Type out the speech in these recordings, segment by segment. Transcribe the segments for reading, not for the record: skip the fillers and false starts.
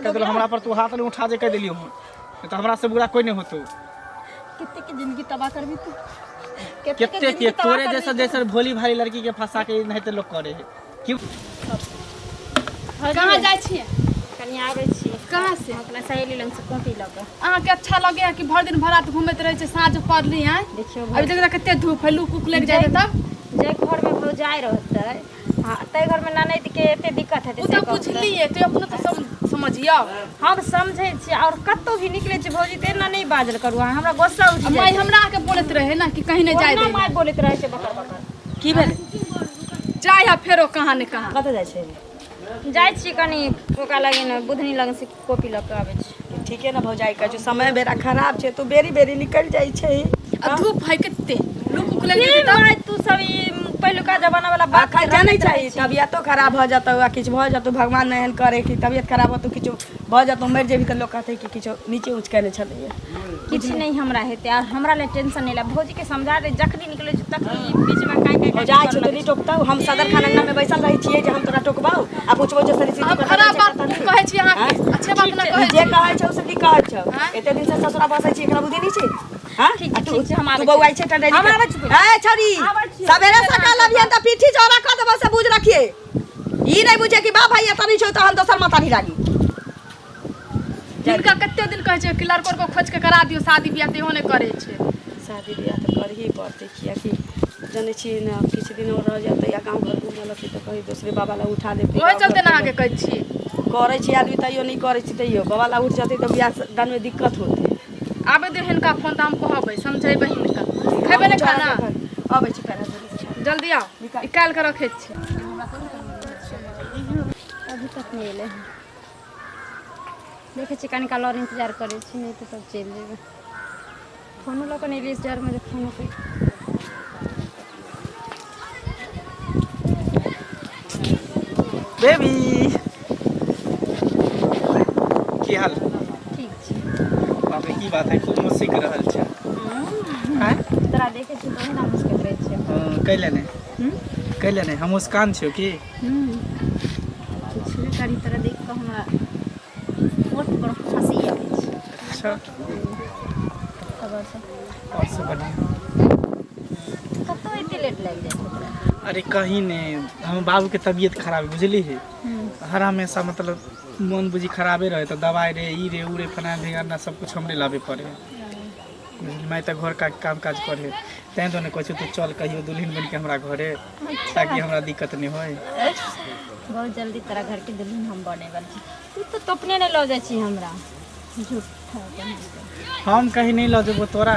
कह देलो हमरा पर तू हाथ नहीं उठा जे कह देलियो हम तो हमरा से बुरा कोई नहीं होतो। कितने की जिंदगी तबाह करबी तू कितने के तोरे जैसा जैसा भोली भाली लड़की के फंसा के नहीं तो लोग करे है क्यों कहां जाय छी कनी आबै छी कहां से अपना सहेली लंग से कॉपी ल के अहाँ के अच्छा लगे कि भर दिन भरात घूमत रहे छै साँझ पड़ली हैं देखियो अभी तक कते धूप है लूक उक लग जाए तब जे घर में हो जाय रहतै हां तै घर में ननद के एते दिक्कत है से बुझलिए तो अपना तो समझियो हम समझै छी और कत्तो भी निकले छी भौजी ते ना नहीं बाजल करू हमरा गुस्सा उठ माय हमरा के बोलत रहे ना कि कहीं नहीं जाय दे माय बोलत रहे छै बकर बकर की भेल जाय हा फेरो कहां ने कहां कत जाय छै जाय छी कनी ओका लगे न बुधनी लग से कॉपी ल के आबै छी ठीक है ना भौजाई का जो समय बेरा खराब छै तो बेरी बेरी निकल जाय छै धूप है कितने लूक उक लग जाए तब तू सब पहलुका जमाना वाला बात जाने चाहिए तबियतो खराब हो जाता हुआ किछ भ जातो भगवान नहन करे कि तबियत खराब हो तो किछ भ जातो मर जेबी त लोग कहते कि किछ नीचे उच केले छले किछ नहीं हमरा हेते और हमरा ले टेंशन नहीं ला भौजी के समझा दे जखनी निकले तखनी बीच में काई जाय छै तो नहीं टोकताऊ हम सदर खाना में बैसल रही छिए जे हम तोरा टोकबाऊ आ पूछबो जे सरी सीधी खराब बात कहै छी अहाँ अच्छे बात ना कहै जे कहै छै से की कहै छै एते दिन से ससुरा बसै छी एकरा बुद्धि नहीं छै हां ठीक छै हम तू बौआई छै टंडे हम आबै छी ए छोरी सवेरे सकाल अभियन त पीठी चौड़ा क देबो से बुझ रखिए ई नहीं बुझे कि बा भाई तनी छौ त हम दोसर माता नहीं लागी जिनका कते दिन कहै छै कि लड़कों को खोज के करा दियो शादी बियाह ते होने करे छै शादी बियाह तो कर ही पड़ते किया कि जाने छी ना किछ दिन और रह जाते या गांव घर घूमे लती तो कहीं दूसरे बाबा ला उठा दे ओए चलते ना के कहै छी करे छी आदमी तइयो नहीं करे छी तइयो बाबा ला उठ जाते तो बियाह दान में दिक्कत होते आबे दे हिनका फोन त हम कहबै समझेबै हिनका खेबे ने खाना आबै छी करा जल्दी आओ निकाल के रखे छी अभी तक नहीं एले देखे छी कनिका और इंतजार करे छी नहीं तो सब चल जेबे फोन लो के नहीं लिस्ट जार में फोन पे बेबी की हाल ठीक छी बाप रे की बात है खूब मस्ती कर रहल छै हैं तोरा देखे छी तो ना मुश्किल रहे छै कैले नहीं हम मुस्कान छियो की पिछले करी तरह देख के हमरा ओठ पर हंसी आबै छै अच्छा खबर से और सब बढ़िया कतो एते लेट लग जाय छै अरे कहीं नहीं हम बाबू के तबीयत खराब है बुझली है हर हमेशा मतलब मन बुझी खराबे रहे तो दवाई रे ई रे ऊ रे फना ढेगाना सब कुछ हमरे लावे पड़े मैं तो घर का काम काज करे तैं तो नहीं कहै तू चल कहियो दुल्हन बन के हमरा घरे ताकि हमरा दिक्कत नहीं होय बहुत जल्दी तेरा घर के दुल्हन हम बने वाली तू तो अपने नहीं लो जाय छी हमरा झूठा हम कहीं नहीं लो जेबो तोरा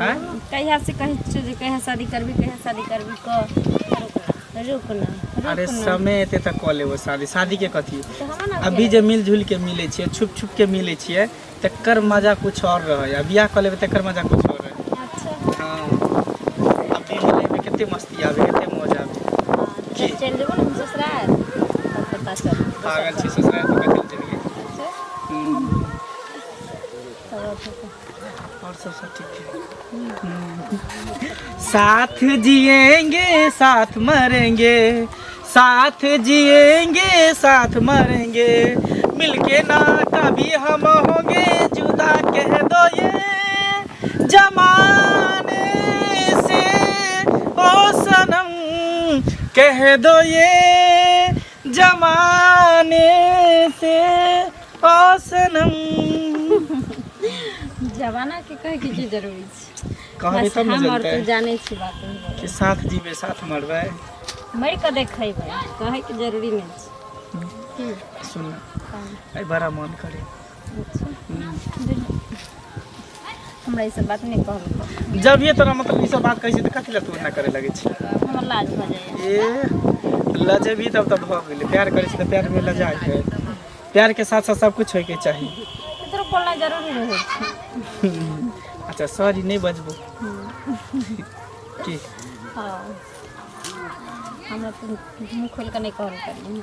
हैं कहिया से कहि छ जे कहिया शादी करबी रुक ना अरे समय एते तक कऽ लेबो शादी के कथी तो हम ना अभी जे मिलजुल के मिले छिए छुप छुप के मिले छिए तकर मजा कुछ और रहे आ बियाह कर लेबे तकर मजा कुछ और रहे अच्छा हां अभी मिले में कितने मस्ती आवे कितने मौज आवे की चल जेबो ना ससुराल तब पता चल पागल छी ससुराल तो चल जेबी और सब ठीक है साथ जिएंगे साथ मरेंगे साथ जिएंगे साथ मरेंगे मिलके ना कभी हम होंगे जुदा कह दो ये जमाने से ओ सनम कह दो ये जमाने से ओ सनम जमाना के कहे की जरूरी छै कहबे तब न हम जानते तो जाने छी बात कि साथ जीवे साथ मरबे मर के देखेबै कहे के जरूरी नहीं छै सुन आई बड़ा मन करे हमरा ई सब बात नहीं कहब जब ये तोरा मतलब ई सब बात कहै छै त कथि ला तू ना करे लगे छी हमरा लाज भ जाय ए लजेबी तब तब भ गेलै प्यार करे छी त प्यार में लजाय है प्यार के साथ साथ सब कुछ होय के चाहिए तोरा बोलना जरूरी रहे छै अच्छा सॉरी नहीं बजबो की हां हमरा तो मुंह खोल के नहीं कहल करी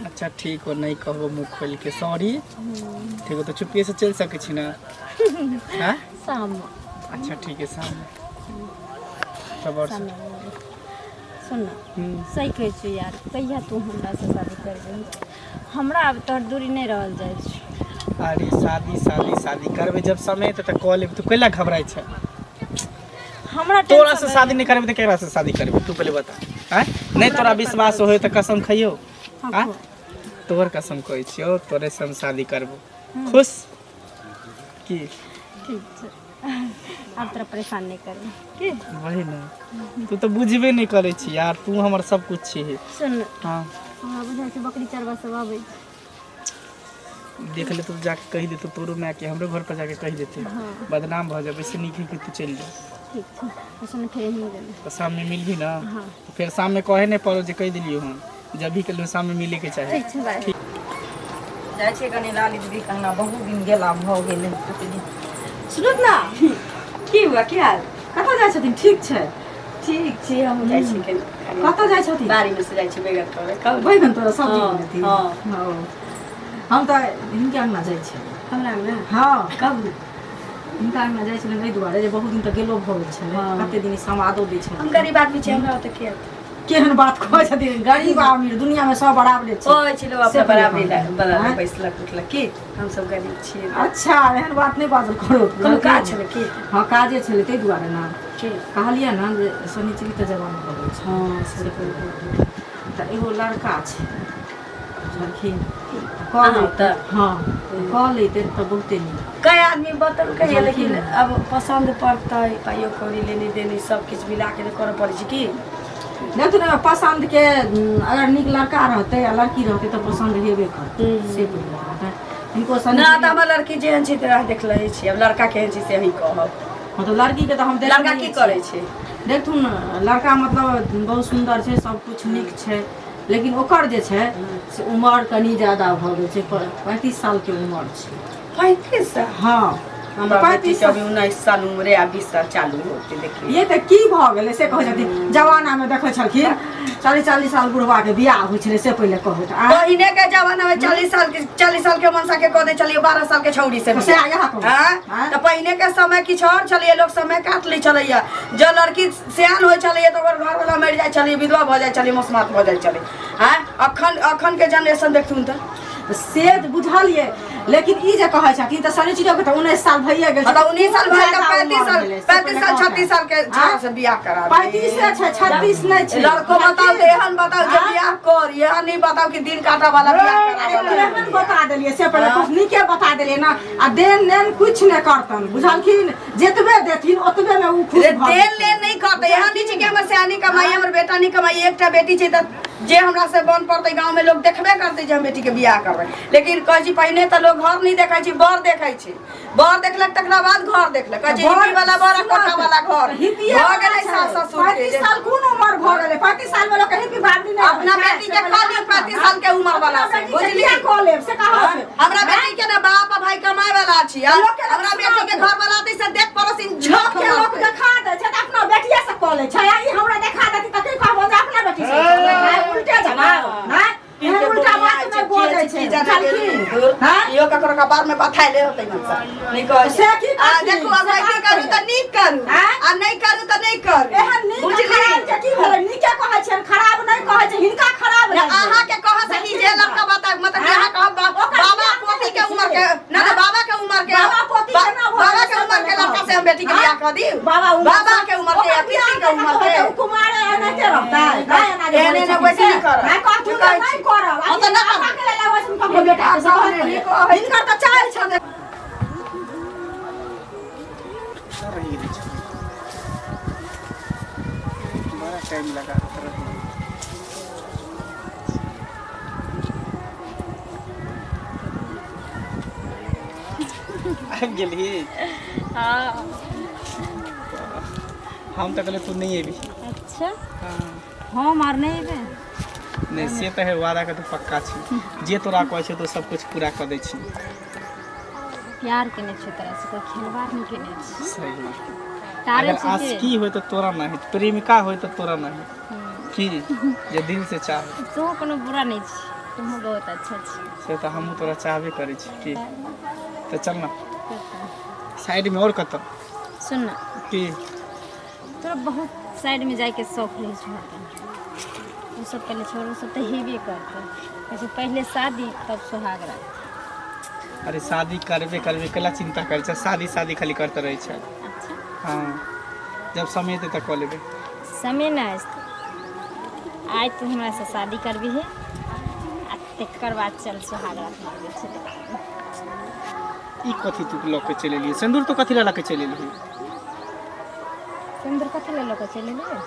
अच्छा ठीक हो नहीं कहबो मुंह खोल के सॉरी ठीक हो तो चुपके से चल सके छी ना हां शाम अच्छा ठीक है शाम तब और सुन सही कहै छी यार कहिया तू हमरा से शादी करबे हमरा अब तोहर दूरी नहीं रहल जाय छै अरे शादी शादी शादी करबे जब समय तो कॉल लेबे तो कैला घबराई छै हमरा तोरा से शादी नहीं करबे तो केकरा से शादी करबे तू पहले बता हैं नहीं तोरा विश्वास होय तो कसम खइयो हैं तोहर कसम कहै छियो तोरे से हम शादी करबो खुश की ठीक छै अब तोरा परेशान नहीं करू की वही ना तू तो बुझबे नहीं करे छी यार तू हमर सब कुछ छी सुन हां हमरा बुझाइ छै बकरी चरबा सब आबै देख ले तू जाके कह दे तो तोरो मैं के हमरे घर पर जाके कह देते बदनाम भ जाबे से नीक है कि तू चल जा ठीक छै ऐसे फिर मिल गेलै तो शाम में मिलबी ना हाँ फिर शाम में कहे नहीं पड़ो जे कह दिलियो हम जब भी कल शाम में मिले के चाहे ठीक छै बाय जाइ छै कनी लाली दीदी कहना बहुत दिन गेला भ गेलै सुनत ना की हुआ की हाल कतऽ जाइ छथिन ठीक छै ठीक छी हम जाइ छी कतऽ जाइ छथिन बाड़ी में से जाइ छी बैगन तोड़े बैगन तोड़े सब्जी बनेती हां हम तऽ हिनके अंगना जाइ छी हमरा अंगना हां कब हिनका अंगना जाइ छलै एहि दुआरे जे बहुत दिन तऽ गेलो भऽ गेल छलै कते दिन समादो दै छै हम गरीब आदमी छी हमरा ओतऽ के केहन बात कहै छथिन गरीब अमीर दुनिया में सब बराबरे छै ओइ छिलो अपना बराबरे बला पैसा उठलक की हम सब गरीब छी अच्छा एहन बात नहीं बाजल करो कोनो काज छलै की हां काजे छलै तै दुआरे ना की कहलिया ना जे शनिचरी तऽ जवान भऽ गेल छै हां से तऽ एगो लड़का छै लड़की कॉल तऽ हां कॉल लेते तऽ बहुते नीक कई आदमी बतल कहिए लेकिन अब पसंद पड़तै पाइयो कौड़ी लेने देने सब किछ मिला के करऽ पड़ै छै की देखू ना पसंद के अगर नीक लड़का रहते या लड़की रहते तो पसंद हेबे करते से इनको ना त हमर लड़की जेहन छै तेरा देख लहे छी अब लड़का केहन छै से ही कहब हां तो लड़की के तो हम देख लड़का की करे छै देखथुन लड़का मतलब बहुत सुंदर छै सब कुछ नीक छै लेकिन ओकर जे छै से उम्र कनी ज्यादा भ गेल छै 35 साल के उम्र छै 35 साल हां हमरा 35 अभी 19 साल उम्र है 20 साल चालू होते देखिए ये त की भ गेलै से कहै छथिन जवाना में देखै छलखिन 40 साल बुढ़वा के बियाह होइ छलै से पहिले कहै त पहिने के जमाना में 40 साल के मनसा के कह दे चलिए 12 साल के छौड़ी से यहाँ हां त पहिने के समय किछ और चलिए लोग समय काट लै छलैया जो लड़की सियान होय छलैया त ओकर घर वाला मर जाय छलै विधवा भ जाय छलै मसमात भ जाय छलै हां अखन के जनरेशन देखथुन त से बुझलिए लेकिन ई जे कहै छथिन त शनिचरी के त 19 साल भइए गेल त 19 साल भइए के 35 साल 36 साल के छौड़ा से बियाह करा 35 से 36 नहीं छै लड़को बताओ एहन बताओ जे बियाह कर यह नहीं बताओ कि दिन काटा वाला बियाह करा एहन बता देलिए से पहले कुछ नीके बता देलिए ना आ देन लेन कुछ नहीं करतन बुझलखिन जेतबे देथिन ओतबे में उ खुश भ देन लेन नहीं करते एहन नहीं छै कि हमर सियानी कमाई हमर बेटा नहीं कमाई एकटा बेटी छै त जे हमरा से बन पड़ते गांव में लोग देखबे करते जे हम बेटी के बियाह करबै लेकिन कहै छी पहिने त लोग घर नहीं देखै छी बर देखै छी बर देखलक तकरा बाद घर देखलक कहै छी हिपी वाला बर कोठा वाला घर भ गेलै सास ससुर के 35 साल कोन उम्र भ गेलै 35 साल में लोग कहीं भी बांधी नहीं अपना बेटी के खाली 35 साल के उम्र वाला से बुझलिए कॉलेज से कहा हमरा बेटी के ना बाप भाई कमाए वाला छी हमरा बेटी के घर वाला दे से देख पड़ोसिन झक के लोग देखा दे छै त अपना बेटिया से कॉलेज छै ई हमरा देखा देती त की कहबो जे अपना बेटी से उल्टा जवाब ना एहन उल्टा बात नहीं बोलै छै चलखिन हां यो ककरो कपार में बथाइ ले होतै मनसा नहीं कहै से की आ देखो अब की करू त नीक करू आ नहीं करू त नहीं कर एहन नीक खराब के की भेलै नीके कहै छै खराब नहीं कहै छै हिनका खराब है अहाँ के कहै छै कि जे लड़का बता मतलब यहाँ कहब बाबा पोती के उम्र के ना बाबा के उम्र के बाबा पोती के ना बाबा के उम्र के लड़का से हम बेटी के बियाह कर दी बाबा के उम्र के पीसी के उम्र के कुमार एने के रहता है एने न वैसे नहीं कर मैं कहू नहीं करब हम त ना के ले लेबै हम कब बेटा के सब इनका त चाल छ रही बड़ा टाइम लगा आब गेलिए हां हम त कहले तू नहीं एबी अच्छा हां हम आर नहीं बे नहीं से तो है वादा का तो पक्का छी जे तोरा कहै छै तो सब कुछ पूरा कर दै छी प्यार केने छै तरह से कोई खेलवार नहीं केने छै सही तारे अगर छै आशिकी होय तो तोरा नहीं प्रेमिका होय तो तोरा नहीं की जे दिल से चाहे तो कोनो बुरा नहीं छै तुम बहुत अच्छा छी से तो हम तोरा चाहबे करै छी की तो चल ना साइड में और कत सुन ना की तोरा बहुत साइड में जाए के शौक रहे छै वो सब पहले छोड़ो सब तो हेबे करते जैसे पहले शादी तब सुहाग रात अरे शादी करबे कला चिंता करे छै, शादी खाली करते रहे छै। अच्छा हाँ जब समय दे तक कऽ लेबै। समय नहीं आइ तू हमरा से शादी करबी है आ तकर बाद चल सुहाग रात मारबे छलै। ई कथी तू लऽ के चले लिए? सिंदूर तो कथी ला के चले लिए? सिंदूर कथी ले लोग चले लिए?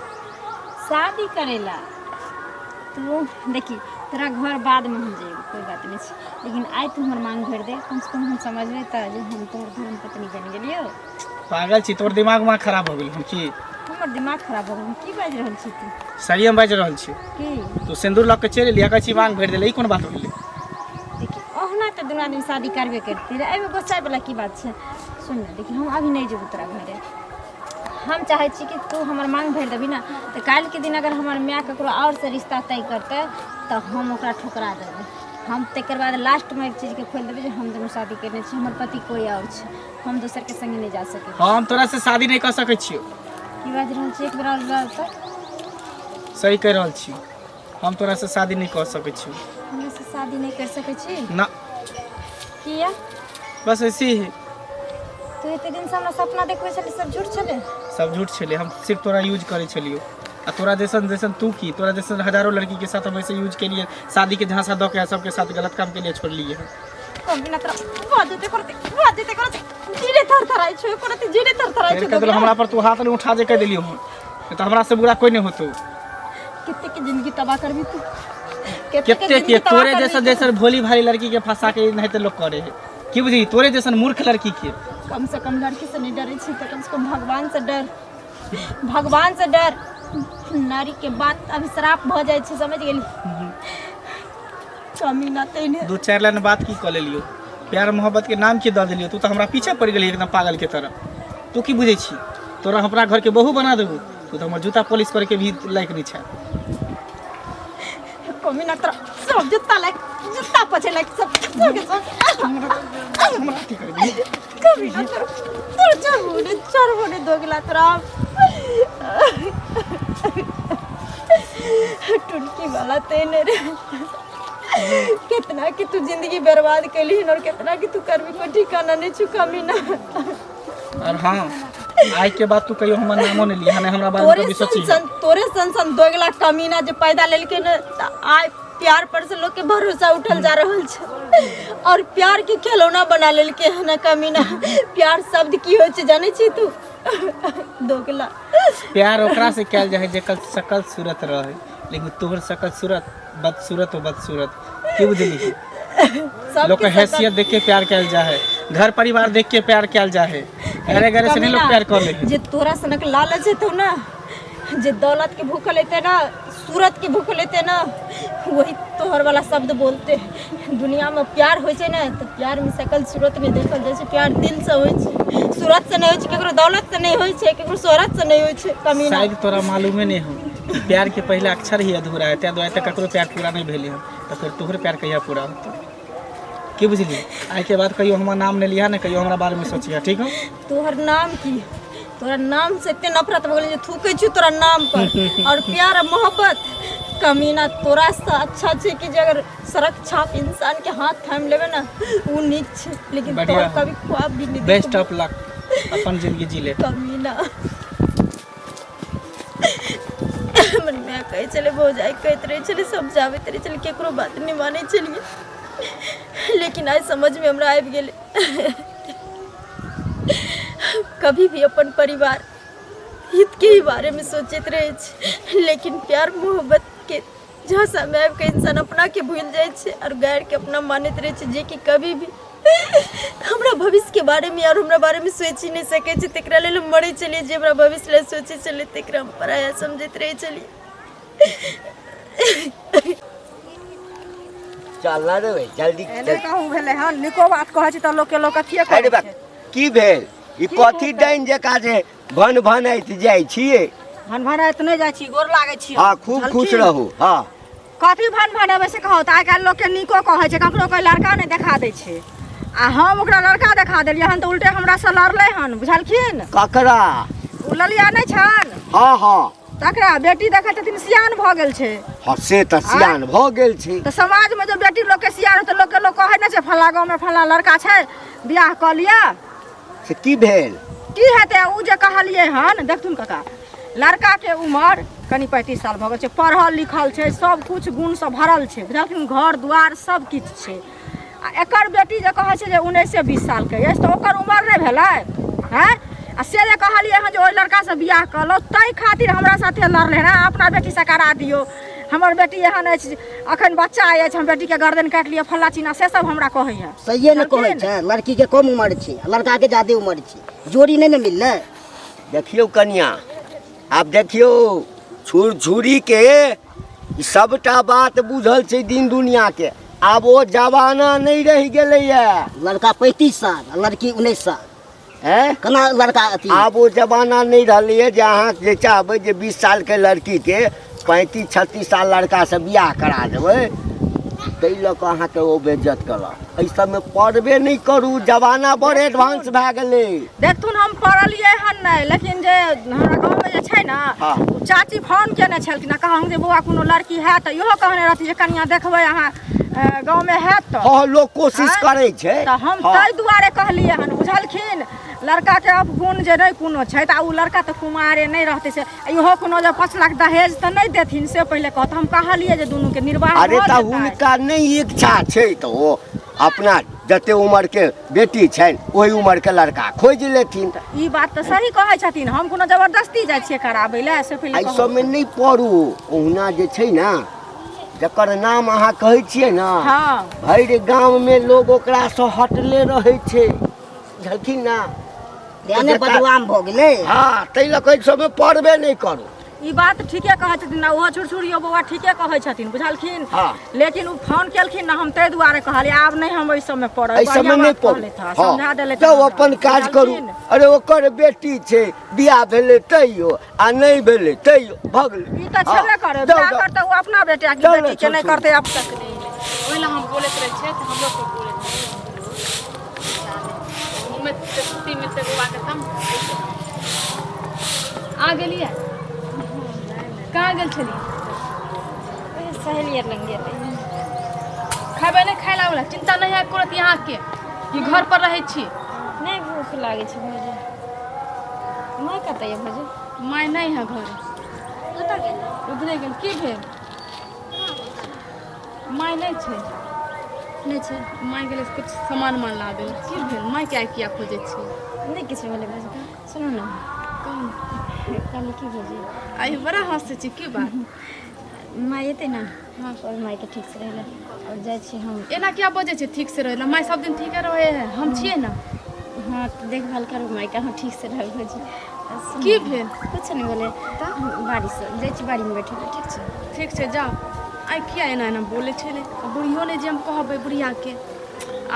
शादी करेला। तू देखी तेरा घर बाद में हम जाएगा कोई बात नहीं छै, लेकिन आज तू हमार मांग भर दे, कम से कम हम समझबे त जे हम तोर धर्म पत्नी बन गेलियो। पागल छी, तोर दिमाग खराब हो गेल। हम की हमर दिमाग खराब हो गेल? की बाज रहल छी तू? सही हम बाज रहल छी। की तू सिंदूर लऽ के चले लिया, कहै छी मांग भर देले, ई कोन बात भेलै? देखी ओहना तो दुनू आदमी शादी करबे करती रहे, एमे गोसाई वाला की बात छै? सुन ना, देखी हम अभी नहीं जेबू तोरा घरे। हम चाहे छी कि तू हमार मांग भर देबी ना, तो काल के दिन अगर हमार माँ ककरो और से रिश्ता तय करते तो हम ओकरा ठुकरा देबै। हम तकर बाद लास्ट में एक चीज के खोल देबै जे हम दोनों शादी करने छी, हमर पति कोई और छै, हम दोसर के संगे नहीं जा सकै। हम तोरा से शादी नहीं कर सकै छियो। की बाज रहल छी? एक बेर और बात तो सही कह रहल छी, हम तोरा से शादी नहीं कर सकै छियो। हमरा से शादी नहीं कर सकै छी? ना किया? बस ऐसे ही। तू एते दिन से हमरा सपना देखबै छली, सब झूठ छलै? सब झूठ छले, हम सिर्फ तोरा यूज करे छलियो। आ तोरा जैसन तू की, तोरा जैसन हजारों लड़की के साथ हम ऐसे यूज के लिए शादी के झांसा दो के सबके साथ गलत काम के लिए छोड़ लिए हैं। कभी तोरा बाजते करते जीरे थरथराई छै, करते जीरे थरथराई छै। कहलो हमरा पर तू हाथ नहीं उठा जे कह देलियो हम, तो हमरा से बुरा कोई नहीं होतो। कितने की जिंदगी तबाह करबी तू? कितने के तोरे जैसन भोली भाली लड़की के फंसा के नहीं तो लोग करे है। की बुझी? तोरे जैसन मूर्ख लड़की के कम से कम लड़की से नहीं डरे छी, तो कम से कम भगवान से डर, भगवान से डर। नारी के बात अभी श्राप भ जाय छै, समझ गेली? कमीना तेने दो चार लाइन बात की कह लियो, प्यार मोहब्बत के नाम की दे दिलियो। तू तो हमरा पीछे पड़ गेली एकदम पागल के तरह। तू की बुझे छी? तोरा अपना घर के बहू बना देबू, तू तो हमर जूता पॉलिश करे के भी लायक नहीं छै। कमीना तोरा सब जूता लायक, जूता पछे लायक सब हमरा की करबी? कमीना तोरा चरबोने दोगला तोरा टुड़की वाला तेने रे। कितना कि तू जिंदगी बर्बाद कैली और कितना कि तू करबी कोई ठिकाना नहीं चुका मीना। और हाँ आज के बाद तू कहियो हमर नामो नहीं लिया ना, हमरा बारे में कभी सोची। तोरे सन दोगला कमीना जो पैदा लेलके न, आय प्यार पर से लोग के भरोसा उठल जा रहल छै और प्यार के खिलौना बना लेलके है ना कमीना। प्यार शब्द की होय छै जाने छी तू? दोगला प्यार ओकरा से कैल जाए जेकर शकल सूरत रहे, लेकिन तोहर शकल सूरत बदसूरत हो बदसूरत। की बुझली? लोग के हैसियत देख के प्यार कैल जाए, घर परिवार देख के प्यार कैल जाए, अरे गरे से नहीं लोग प्यार कर ले। जे तोरा सनक लालच हेतौ ना, जे दौलत के भूख लेते ना, सूरत के भूख लेते ना, वही तोहर वाला शब्द बोलते। दुनिया में प्यार होय छै ना, तो प्यार में शकल सूरत नहीं देखल जाय छै, प्यार दिल से होय छै, सूरत से नहीं होय छै, केकरो दौलत से नहीं होय छै, केकरो शोहरत से नहीं होय छै। कमीना शायद तोरा मालूमे नहीं हो, प्यार के पहले अक्षर ही अधूरा है, त्या तक ककरो प्यार पूरा नहीं भेले हम, तो फिर तोहर प्यार कहिया पूरा होतो? की बुझली? आज के बाद कहियो हमार नाम नहीं लिया ना, कहियो हमरा बारे में सोचिया, ठीक हो? तोहर नाम की? तोरा नाम से इतने नफरत हो गेलै जे थूकै छी तोरा नाम पर। और प्यार मोहब्बत कमीना तोरा से अच्छा छै कि जे अगर सड़क छाप इंसान के हाथ थाम लेबे ना, वो नीक छै, लेकिन तोहर कभी ख्वाब भी नहीं। बेस्ट ऑफ लक, अपन जिंदगी जी ले। कमीना मन में कहे चले भौजाई कहते रहे चले, समझावे तेरे चले, केकरो बात नहीं माने चलिए, लेकिन आज समझ में हमरा आबि गेले। कभी भी अपन परिवार हित के ही बारे में सोचते रहे छे, लेकिन प्यार मोहब्बत के झांसा में आबि के इंसान अपना के भूल जाए छे और गैर के अपना मानते रहे छे, जे कि कभी भी हमरा भविष्य के बारे में और हमरा बारे में सोच ही नहीं सके छे। तेकरा लेल मरे चलिए, जे हमरा भविष्य लेल सोचे चले तेकरा हम पराया समझते रहे चलिए। चलना रे भाई जल्दी एने कहूँ भेले हन निको बात कहै छी त लोग के लोग अथिए अरे बा की भेल? ई कथी डाइन जका जे भन भनैत जाइ छिए? भन भनाइत नहीं जाइ छी, गोर लागै छी। हाँ खूब खुश रहू। हाँ कथी भन भनाबे से कहत? आइ काल्हि लोग के निको कहै छै, ककरो कोई लड़का नहीं देखा दै छै, आ हम ओकरा लड़का देखा देलियै हन तऽ उल्टे हमरा से लड़लै हन, बुझलखिन? ककरा? उ ललिया नहीं छन? हाँ हाँ तकरा बेटी देखै छथिन सियान भऽ गेल छै, हसे त सियान भ गेल छै। तो समाज में जो बेटी लोग के सियान तो लोग के लोग कहे ना फला गाँव में फला लड़का है बियाह कर लिया से की भेल? की हेतै उ जे कहलिए हन देखथुन काका लड़का के उम्र कनी 35 साल भ गेल छै, पढ़ल लिखल छै, सब कुछ गुण से भरल छै बुझलखिन, घर दुआर सब किछ छै। आ एकर बेटी जे कहै छै जे 19-20 साल के अछि तो ओकर उम्र नहीं भेलै हैं। आ से जे कहलिए हन जे ओइ लड़का से बियाह कर लो तै खातिर हमरा साथे लड़ले ना अपना बेटी से करा दियो, हमर बेटी एहन अछि अखन बच्चा अछि, हम बेटी के गर्दन काट लियो फल्ला चीना से सब हमरा कहैया। सही न कहै छै, लड़की के कम उम्र छै लड़का के ज्यादा उम्र छै, जोड़ी नहीं न मिलले। देखियो कन्या, आब देखियो छुरी के ई सबटा बात बुझल छै दिन दुनिया के, आब वो जमाना नहीं रह गेलै है। लड़का 35 साल लड़की 19 साल हैं? केना लड़का अथी आब वो जमाना नहीं रहलै जे अहाँ जे चाहबै जे 20 साल के लड़की के 35-36 साल लड़का से बियाह करा देबै ताहि लऽ कऽ अहाँके ओ बेइज्जत करत। एहि सबमे पढ़बे नहीं करू, जमाना बड़ एडवांस भए गेलै। देखथुन हम पढ़लिए हन नहीं लेकिन जे हमरा गाँव में जे छै ना हाँ। चाची फोन केने छलखिन आ कहलहुँ जे बौआ कोनो लड़की है तो इहो कहने रहती जे कनिया देखबै अहाँ गाँव में है तो हाँ लोग कोशिश हाँ? करै छै। तो हम हाँ। ताहि दुआरे कहलिए हन बुझलखिन लड़का के अवगुण जे नहीं कोनो छै तो उ लड़का तो कुमारे नहीं रहते से इहो कोनो जे 5 लाख दहेज तो नहीं देथिन से पहले कहत हम कहलिए जे दुनू के निर्वाह अरे भऽ तऽ जेतै। हुनका नहीं इच्छा छै तो ओ अपना जते उम्र के बेटी छनि ओहि उम्र के लड़का खोज लेथिन। ई बात तो सही कहै छथिन, हम कोनो जबरदस्ती जाइ छियै कराबै ले से पहले एहि कहू। सबमे नहीं पढ़ू, ओहुना जे छै ना जकर नाम अहाँ कहै छियै ना हाँ भरि गांव में लोग ओकरा से हटले रहै छै बुझलखिन ना। ध्याने बदनाम भ गेलै। हाँ ताहि लऽ कऽ एहि सबमे पढ़बे नहीं करू। ई बात ठीके कहै छथिन ना, ओहो छुरछुरियो बौआ ठीके कहै छथिन बुझलखिन। हाँ। लेकिन उ फोन केलखिन ना हम ताहि दुआरे कहलिए आब नहीं हम एहि सबमे पढ़ब, एहि सबमे नहीं पढ़ू। समझा देले जाउ अपन काज करू। अरे ओकर बेटी छै बियाह भेलै तैयो आ नहीं भेलै तैयो भऽ गेलै। ई तऽ छेबे करे जाउ, बियाह जाउ। करतै उ अपना बेटा की जाउ, बेटी के जाउ, नहीं जाउ। करतै अब तक नहीं। ओहि ला हम बोलैत रहे छियै हम लोग को बोले मुँह में छुट्टी मिलते बुआ के तम आ गेलिए कहाँ गेल छलिए? सहेली लग गेलै। खाबे नहीं खाए ला चिंता नहीं है करत यहाँ के कि घर पर रहे छी। नहीं भूख लागे छै भौजी, मैं कतै ये भौजी माय नहीं है घर, कतऽ गेल? उधरे गेल। की भेल? माय नहीं छै, नहीं छै माय गेल कुछ सामान मान लाबे ला। की भेल? माय क्या किया खोजे छी? नहीं किछु भेलै भौजी। सुनू ना कहली की भौजी आई बड़ा हंसे छी की बात? माँ एतै ना हाँ। और माँ के ठीक से रहले और जाइ छी हम। एना क्या बजे छै ठीक से रहे ला? माय सब दिन ठीके रहे है, हम छिए ना। हाँ तो देखभाल करू माँ के, हम ठीक से रहल भौजी। सुनू की ना, भेल? कुछ नहीं बोले बारिश जाइ छी बाड़ी में बैठे ठीक छै। ठीक छै जाओ। आई किया एना एना बोले छले? बुढ़ियो ने जे हम कहबै बुढ़िया के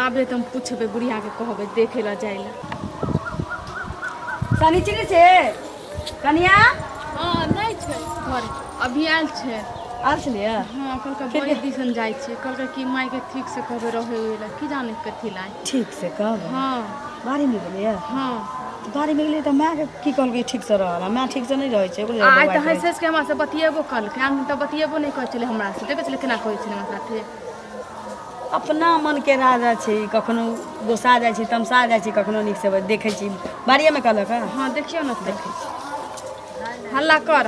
आबे तो हम पूछबै बुढ़िया के कहबै देखे ला जाए ला। शनिचरी छै कनिया हाँ नहीं छै घर, अभी आयल छै। आल छलिए हाँ कल बड़े दिसन जाइ छै, कल कि माय के ठीक से कहबै रहे हुए ला की जाने कथी लाए। ठीक से कहब हाँ बाड़ी में गेलिए हाँ बाड़ी में गेलिए तो माँ के की कहलकै ठीक से रहल, माँ ठीक से नहीं रहै छै ओकरे आई दवाइ तो हंसेस के हमरा से बतिएबो कल के हम तो बतिएबो नहीं कर चले हमरा से देखे चले केना कहै छले हमरा साथे। अपना मन के राजा छै, कखनो गोसा जाइ छै तमसा जाइ छै, कखनो नीक से देखै छी बाड़िए में कहलक हाँ देखियो ना देखै छी हल्ला कर